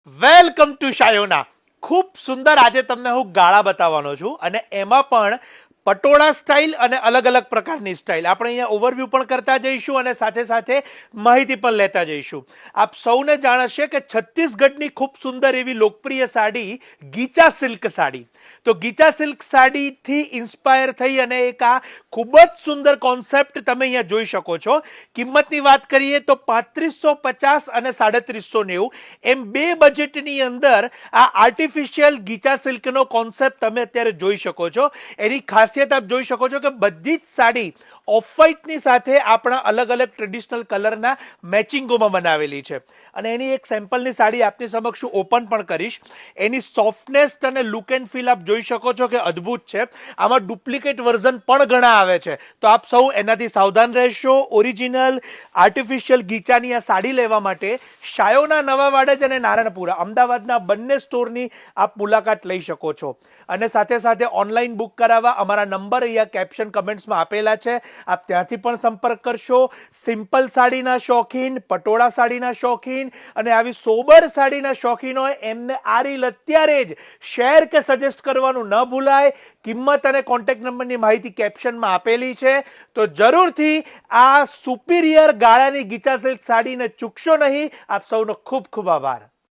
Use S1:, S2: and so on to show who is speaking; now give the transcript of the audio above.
S1: Welcome to Shayona. ખૂબ સુંદર આજે તમને હું ગાળા બતાવવાનો છું અને એમાં પણ પટોળા સ્ટાઇલ અને અલગ અલગ પ્રકારની સ્ટાઇલ આપણે અહીંયા ઓવરવ્યૂ પણ કરતા જઈશું અને સાથે સાથે માહિતી પણ લેતા જઈશું. આપ સૌને જાણ હશે કે છત્તીસગઢની ખૂબ સુંદર એવી લોકપ્રિય સાડી ગીચા સિલ્ક સાડી. તો ગીચા સિલ્ક સાડીથી ઇન્સ્પાયર થઈ અને એક આ ખૂબ જ સુંદર કોન્સેપ્ટ તમે અહીંયા જોઈ શકો છો. કિંમતની વાત કરીએ તો 3550 અને 3790 એમ બે બજેટની અંદર આ આર્ટિફિશિયલ ગીચા સિલ્કનો કોન્સેપ્ટ તમે અત્યારે જોઈ શકો છો. એની ખાસિયત આપ જોઈ શકો છો કે બધી જ સાડી ઓફ વ્હાઇટની સાથે આપણા અલગ અલગ ટ્રેડિશનલ કલરના મેચિંગોમાં બનાવેલી છે અને એની એક સેમ્પલની સાડી આપની સમક્ષ હું ઓપન પણ કરીશ. એની સોફ્ટનેસ અને લુક એન્ડ ફીલ આપ જોઈ શકો છો કે અદ્ભુત છે. આમાં ડુપ્લિકેટ વર્ઝન પણ ઘણા આવે છે, તો આપ સૌ એનાથી સાવધાન રહેશો. ઓરિજિનલ આર્ટિફિશિયલ ગીચાની આ સાડી લેવા માટે શાયોના નવા વાડજ અને નારણપુરા અમદાવાદના બંને સ્ટોરની આપ મુલાકાત લઈ શકો છો અને સાથે સાથે ઓનલાઈન બુક કરાવવા અમારા નંબર અહીંયા કેપ્શન કમેન્ટ્સમાં આપેલા છે. આપ ત્યાંથી પણ સંપર્ક કરશો. સિમ્પલ સાડીના શોખીન, પટોળા સાડીના શોખીન અને આવી સોબર સાડીના શોખીન હોય એમને આ રીલ અત્યારે જ શેર કે સજેસ્ટ કરવાનું ન ભૂલાય. કિંમત અને કોન્ટેક્ટ નંબરની માહિતી કેપ્શનમાં આપેલી છે, તો જરૂરથી આ સુપિરિયર ગાળાની ગીચા સિલ્ક સાડીને ચૂકશો નહીં. આપ સૌનો ખૂબ ખૂબ આભાર.